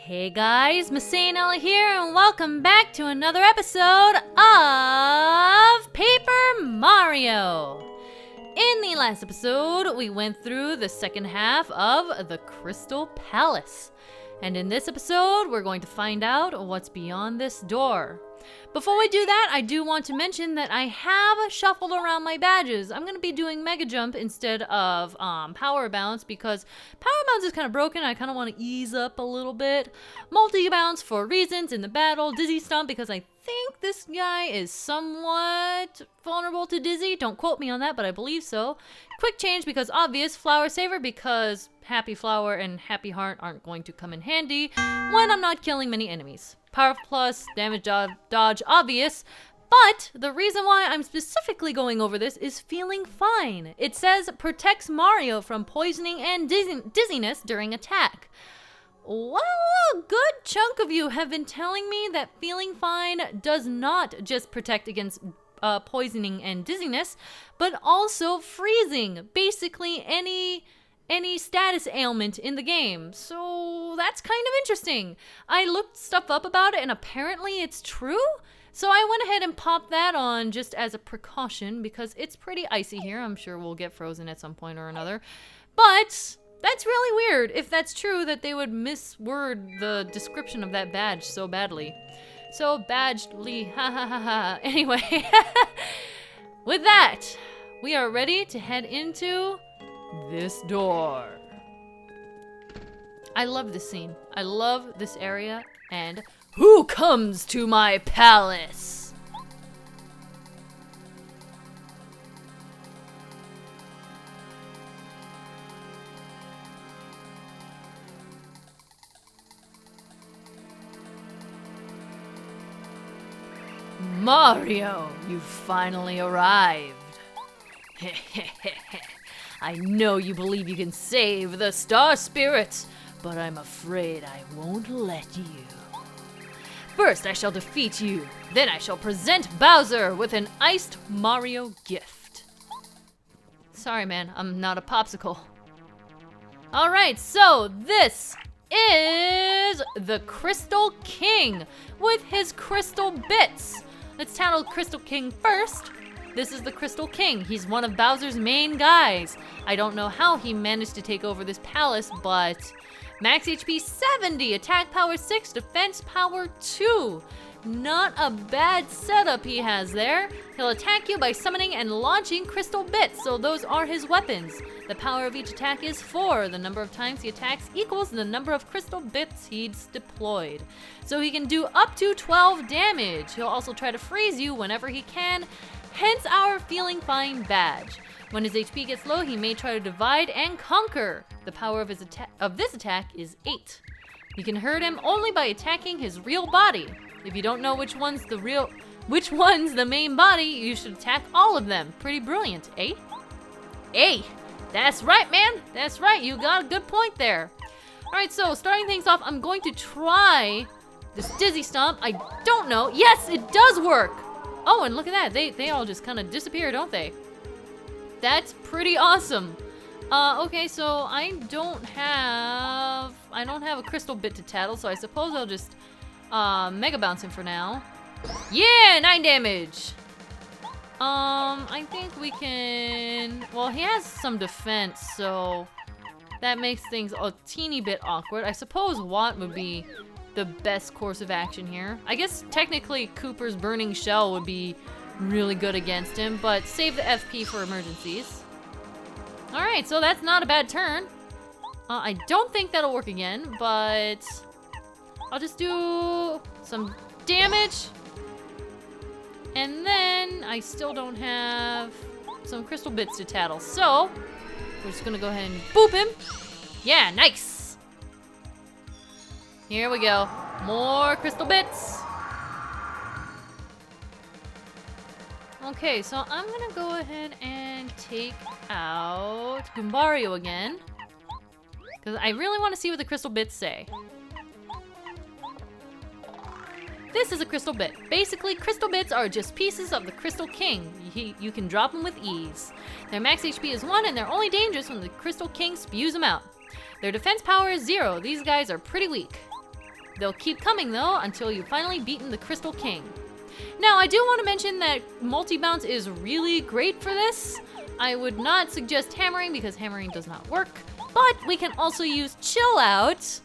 Hey guys, MasaeAnela here, and welcome back to another episode of Paper Mario. In the last episode, we went through the second half of the Crystal Palace. And in this episode, we're going to find out what's beyond this door. Before we do that, I do want to mention that I have shuffled around my badges. I'm going to be doing Mega Jump instead of Power Bounce because Power Bounce is kind of broken. I kind of want to ease up a little bit. Multi Bounce for reasons in the battle. Dizzy Stomp because I think this guy is somewhat vulnerable to Dizzy. Don't quote me on that, but I believe so. Quick Change because obvious. Flower Saver because Happy Flower and Happy Heart aren't going to come in handy when I'm not killing many enemies. Power Plus, Damage Dodge, obvious. But the reason why I'm specifically going over this is Feeling Fine. It says protects Mario from poisoning and dizziness during attack. Well, a good chunk of you have been telling me that Feeling Fine does not just protect against poisoning and dizziness, but also freezing. Basically any status ailment in the game. So that's kind of interesting. I looked stuff up about it and apparently it's true. So I went ahead and popped that on just as a precaution because it's pretty icy here. I'm sure we'll get frozen at some point or another. But that's really weird if that's true that they would misword the description of that badge so badly. So badgedly, ha ha ha ha. Anyway, with that, we are ready to head into this door. I love this scene. I love this area. And who comes to my palace? Mario, you finally arrived. I know you believe you can save the Star Spirit, but I'm afraid I won't let you. First, I shall defeat you. Then I shall present Bowser with an iced Mario gift. Sorry, man, I'm not a popsicle. Alright, so this is the Crystal King with his crystal bits. Let's tackle Crystal King first. This is the Crystal King. He's one of Bowser's main guys. I don't know how he managed to take over this palace, but max HP 70, attack power 6, defense power 2. Not a bad setup he has there. He'll attack you by summoning and launching crystal bits, so those are his weapons. The power of each attack is 4. The number of times he attacks equals the number of crystal bits he's deployed. So he can do up to 12 damage. He'll also try to freeze you whenever he can, hence our Feeling Fine badge. When his HP gets low, he may try to divide and conquer. The power of this attack is 8. You can hurt him only by attacking his real body. If you don't know which one's the main body, you should attack all of them. Pretty brilliant, eh? Hey, that's right, man. That's right. You got a good point there. All right, so starting things off, I'm going to try this Dizzy Stomp. I don't know. Yes, it does work. Oh, and look at that. They all just kind of disappear, don't they? That's pretty awesome. Okay, so I don't have a crystal bit to tattle, so I suppose I'll just Mega Bounce him for now. Yeah, 9 damage. I think we can. Well, he has some defense, so that makes things a teeny bit awkward. I suppose Watt would be the best course of action here. I guess technically Cooper's Burning Shell would be really good against him, but save the FP for emergencies. Alright, so that's not a bad turn. I don't think that'll work again, but I'll just do some damage. And then I still don't have some crystal bits to tattle, so we're just gonna go ahead and boop him. Yeah, nice. Here we go. More crystal bits. Okay, so I'm gonna go ahead and take out Goombario again, because I really want to see what the crystal bits say. This is a crystal bit. Basically, crystal bits are just pieces of the Crystal King. You can drop them with ease. Their max HP is 1 and they're only dangerous when the Crystal King spews them out. Their defense power is 0. These guys are pretty weak. They'll keep coming though until you've finally beaten the Crystal King. Now, I do want to mention that multi-bounce is really great for this. I would not suggest hammering because hammering does not work, but we can also use Chill Out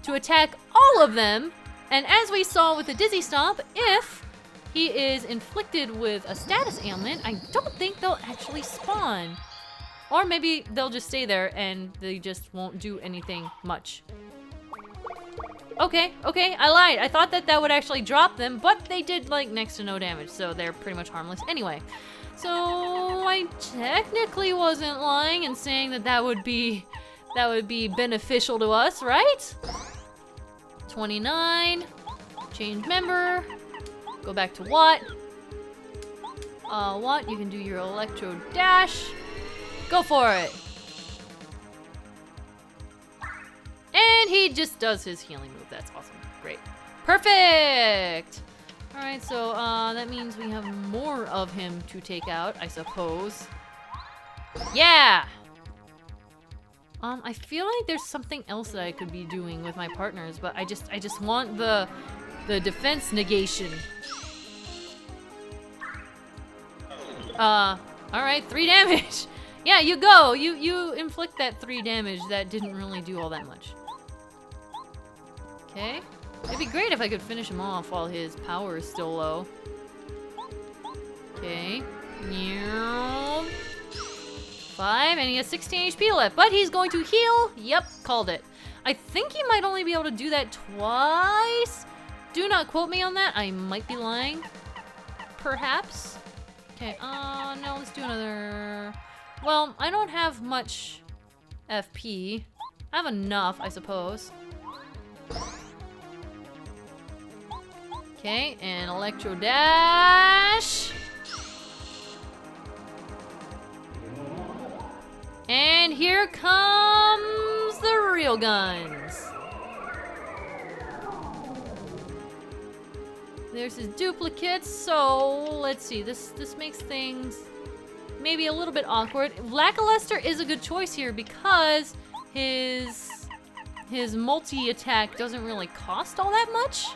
to attack all of them. And as we saw with the Dizzy Stomp, if he is inflicted with a status ailment, I don't think they'll actually spawn. Or maybe they'll just stay there and they just won't do anything much. Okay, I lied. I thought that would actually drop them, but they did like next to no damage, so they're pretty much harmless anyway. So I technically wasn't lying in saying that would be beneficial to us, right? 29, change member, go back to Watt. Watt, you can do your Electro Dash. Go for it. And he just does his healing move. That's awesome. Great. Perfect! Alright, so that means we have more of him to take out, I suppose. Yeah! I feel like there's something else that I could be doing with my partners, but I just want the defense negation. Alright, 3 damage! Yeah, you go! You inflict that 3 damage that didn't really do all that much. Okay. It'd be great if I could finish him off while his power is still low. Okay. 5, and he has 16 HP left, but he's going to heal. Yep, called it. I think he might only be able to do that twice. Do not quote me on that. I might be lying. Perhaps. Okay, no, let's do another. Well, I don't have much FP. I have enough, I suppose. Okay, and Electro Dash. And here comes the real guns. There's his duplicates, so let's see. This makes things maybe a little bit awkward. Lackluster is a good choice here because his multi-attack doesn't really cost all that much.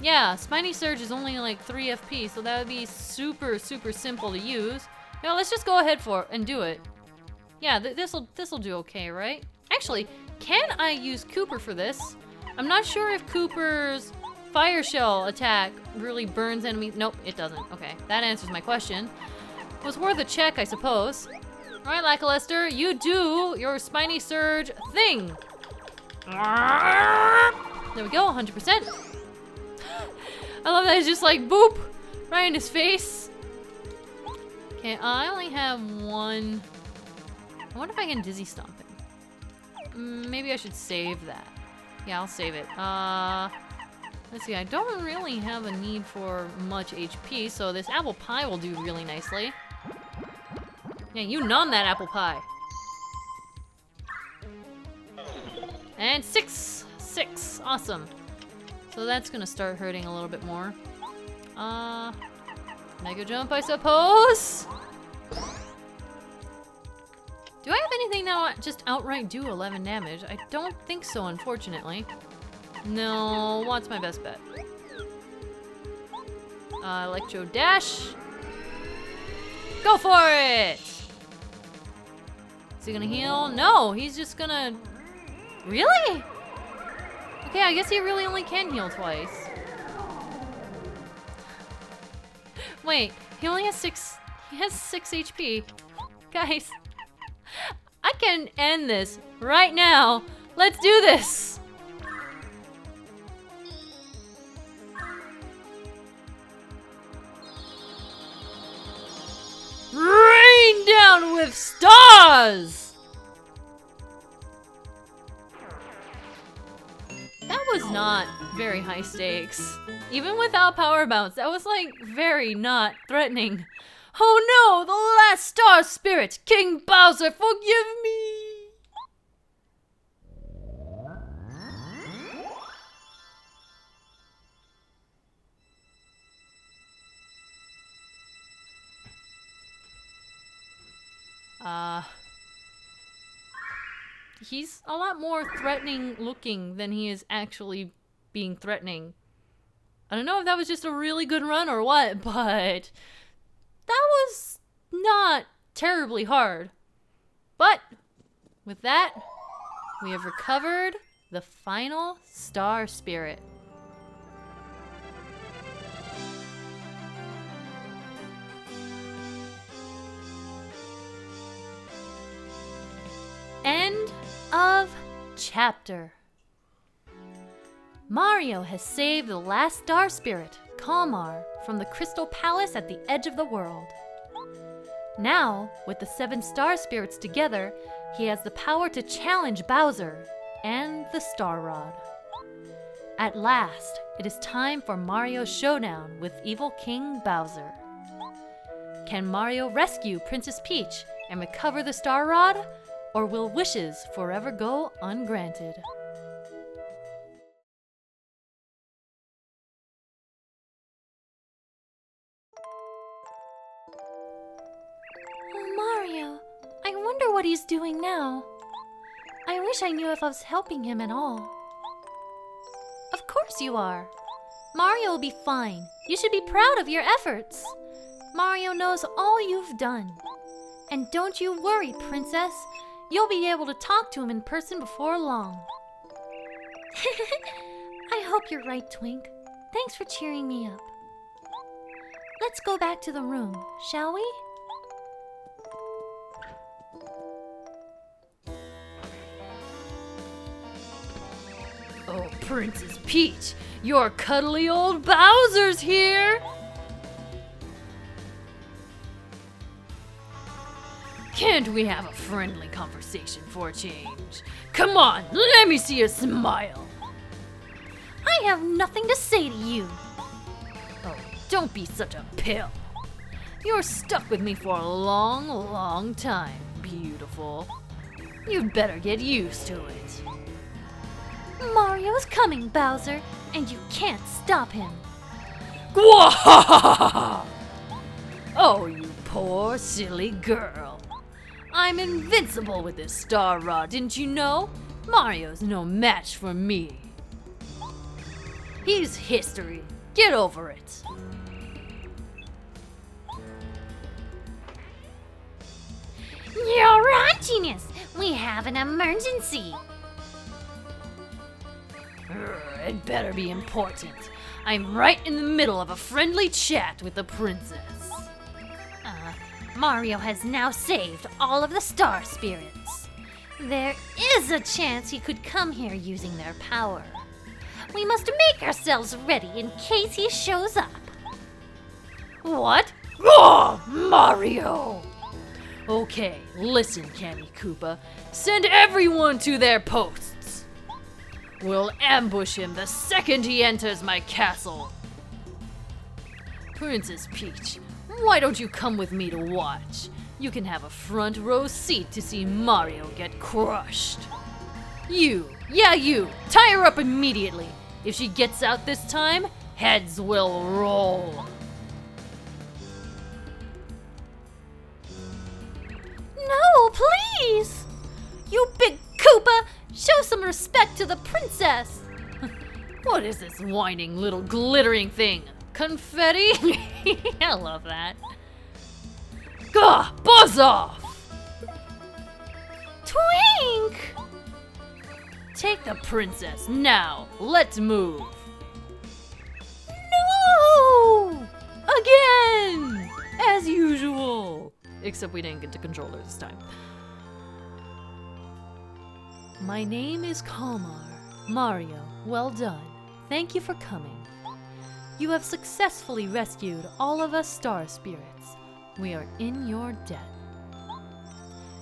Yeah, Spiny Surge is only like 3 FP, so that would be super simple to use. Now let's just go ahead for it and do it. Yeah, this'll do okay, right? Actually, can I use Cooper for this? I'm not sure if Cooper's Fire Shell attack really burns enemies. Nope, it doesn't. Okay, that answers my question. Was worth a check, I suppose. Alright, Lackluster, you do your Spiny Surge thing. There we go, 100%. I love that it's just like, boop, right in his face. Okay, I only have 1. I wonder if I can Dizzy Stomp him. Maybe I should save that. Yeah, I'll save it. Let's see, I don't really have a need for much HP, so this apple pie will do really nicely. Yeah, you nom that apple pie. And 6! Awesome. So that's gonna start hurting a little bit more. Mega Jump, I suppose? Do I have anything that will just outright do 11 damage? I don't think so, unfortunately. No, Watt's my best bet. Electro Dash. Go for it! Is he gonna heal? No, he's just gonna... Really? Okay, I guess he really only can heal twice. Wait, he only has 6... He has 6 HP. Guys, I can end this right now. Let's do this! Rain down with stars! That was not very high stakes. Even without power bounce, that was like very not threatening. Oh no, the last star spirit! King Bowser, forgive me! he's a lot more threatening looking than he is actually being threatening. I don't know if that was just a really good run or what, but that was not terribly hard. But with that, we have recovered the final star spirit. End of chapter. Mario has saved the last star spirit, Kalmar, from the Crystal Palace at the edge of the world. Now, with the 7 star spirits together, he has the power to challenge Bowser and the Star Rod. At last, it is time for Mario's showdown with evil King Bowser. Can Mario rescue Princess Peach and recover the Star Rod, or will wishes forever go ungranted? Mario, I wonder what he's doing now. I wish I knew if I was helping him at all. Of course you are. Mario will be fine. You should be proud of your efforts. Mario knows all you've done. And don't you worry, Princess. You'll be able to talk to him in person before long. I hope you're right, Twink. Thanks for cheering me up. Let's go back to the room, shall we? Oh, Princess Peach, your cuddly old Bowser's here! Can't we have a friendly conversation for a change? Come on, let me see you smile! I have nothing to say to you! Oh, don't be such a pill! You're stuck with me for a long, long time, beautiful. You'd better get used to it. Mario's coming, Bowser, and you can't stop him. Gwahahaha! Oh, you poor, silly girl. I'm invincible with this Star Rod, didn't you know? Mario's no match for me. He's history. Get over it. You're right, Genius. We have an emergency. It better be important. I'm right in the middle of a friendly chat with the princess. Mario has now saved all of the star spirits. There is a chance he could come here using their power. We must make ourselves ready in case he shows up. What? Oh, Mario! Okay, listen, Candy Koopa. Send everyone to their posts. We'll ambush him the second he enters my castle. Princess Peach, why don't you come with me to watch? You can have a front row seat to see Mario get crushed. You, tie her up immediately. If she gets out this time, heads will roll. No, please! You big Koopa, show some respect to the princess. What is this whining little glittering thing? Confetti? I love that. Gah! Buzz off! Twink! Take the princess now. Let's move. No! Again! As usual. Except we didn't get to control her this time. My name is Kalmar. Mario, well done. Thank you for coming. You have successfully rescued all of us star spirits. We are in your debt.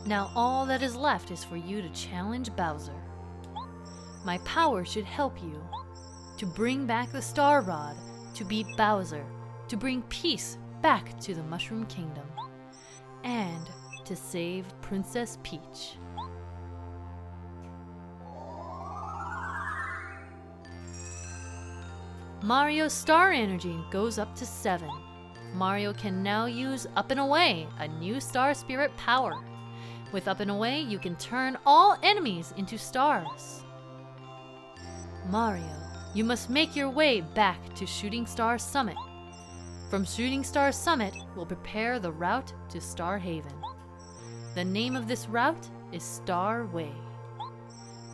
Now all that is left is for you to challenge Bowser. My power should help you to bring back the Star Rod, to beat Bowser, to bring peace back to the Mushroom Kingdom, and to save Princess Peach. Mario's star energy goes up to 7. Mario can now use Up and Away, a new star spirit power. With Up and Away, you can turn all enemies into stars. Mario, you must make your way back to Shooting Star Summit. From Shooting Star Summit, we'll prepare the route to Star Haven. The name of this route is Star Way.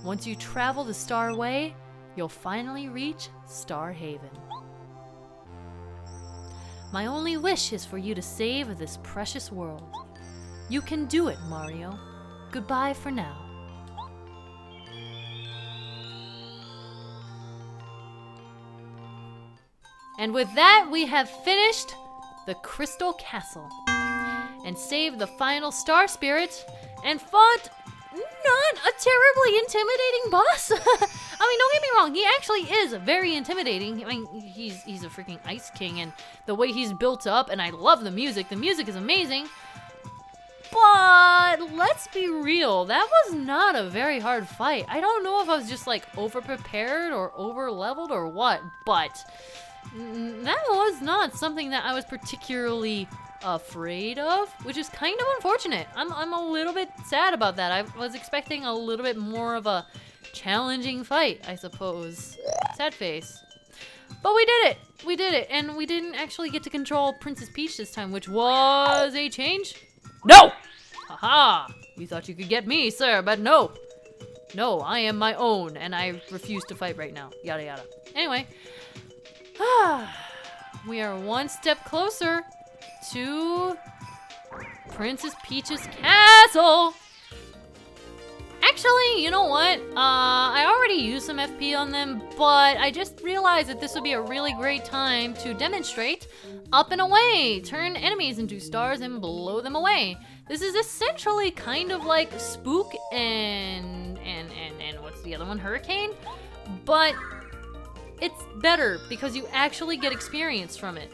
Once you travel the Star Way, you'll finally reach Star Haven. My only wish is for you to save this precious world. You can do it, Mario. Goodbye for now. And with that, we have finished the Crystal Castle and saved the final Star Spirit and fought not a terribly intimidating boss. I mean, don't get me wrong, he actually is very intimidating. I mean, he's a freaking Ice King, and the way he's built up, and I love the music. The music is amazing. But let's be real, that was not a very hard fight. I don't know if I was just like over-prepared or over-leveled or what, but that was not something that I was particularly afraid of, which is kind of unfortunate. I'm a little bit sad about that. I was expecting a little bit more of a challenging fight, I suppose. Sad face. But we did it! We did it, and we didn't actually get to control Princess Peach this time, which was a change. No! Haha! You thought you could get me, sir, but no. No, I am my own, and I refuse to fight right now. Yada yada. Anyway. We are one step closer to Princess Peach's castle. Actually, you know what? I already used some FP on them, but I just realized that this would be a really great time to demonstrate Up and Away. Turn enemies into stars and blow them away. This is essentially kind of like Spook and what's the other one? Hurricane? But it's better because you actually get experience from it.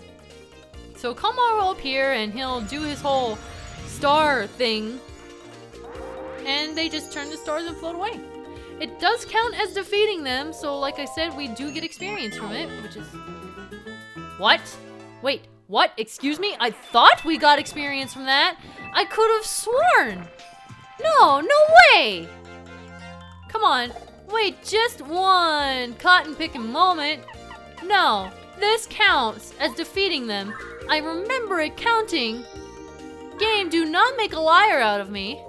So Kamar will appear and he'll do his whole star thing, and they just turn to stars and float away. It does count as defeating them, so like I said, we do get experience from it, which is... What? Wait, what? Excuse me? I thought we got experience from that. I could have sworn. No way. Come on. Wait, just one cotton-picking moment. No, this counts as defeating them. I remember it counting. Game, do not make a liar out of me.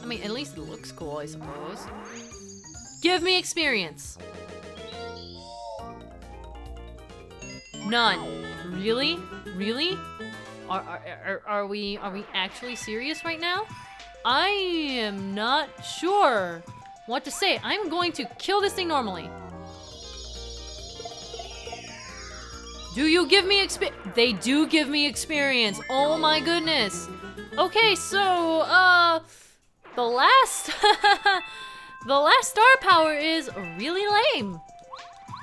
I mean, at least it looks cool, I suppose. Give me experience. None. Really? Really? Are we actually serious right now? I am not sure what to say. I'm going to kill this thing normally. Do you give me experience? They do give me experience. Oh my goodness. Okay, so, the last, the last star power is really lame.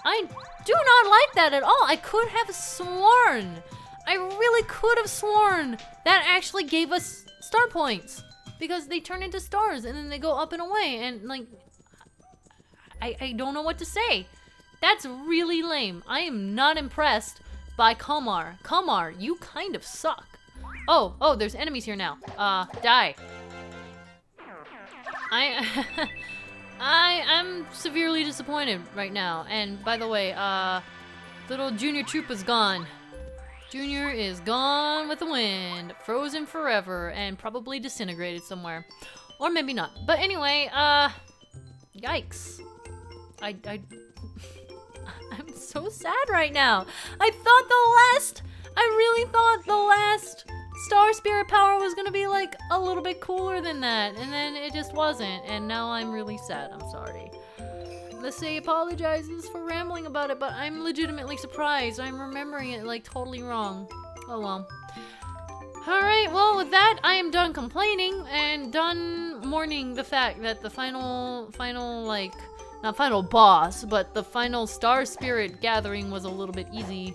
I do not like that at all. I could have sworn, I really could have sworn that actually gave us star points, because they turn into stars and then they go up and away, and like, I don't know what to say. That's really lame. I am not impressed by Kamar. Kamar, you kind of suck. Oh, there's enemies here now. Die. I'm severely disappointed right now. And by the way, little Junior Troop is gone. Junior is gone with the wind, frozen forever, and probably disintegrated somewhere. Or maybe not. But anyway, yikes. I'm so sad right now. I really thought the last Star Spirit power was gonna be like a little bit cooler than that, and then it just wasn't, and now I'm really sad. I'm sorry. Masay apologizes for rambling about it, but I'm legitimately surprised. I'm remembering it like totally wrong. Oh well. Alright, well with that, I am done complaining and done mourning the fact that the final like, not final boss, but the final Star Spirit gathering was a little bit easy,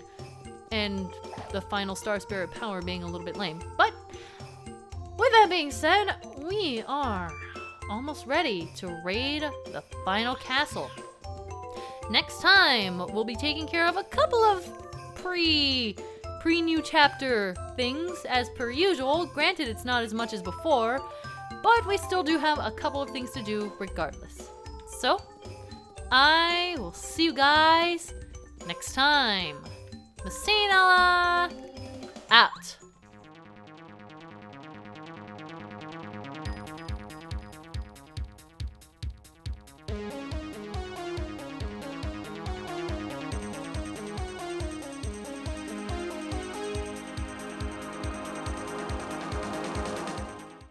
and the final Star Spirit power being a little bit lame. But with that being said, we are almost ready to raid the final castle. Next time, we'll be taking care of a couple of pre pre-new chapter things as per usual. Granted, it's not as much as before, but we still do have a couple of things to do regardless. So, I will see you guys next time.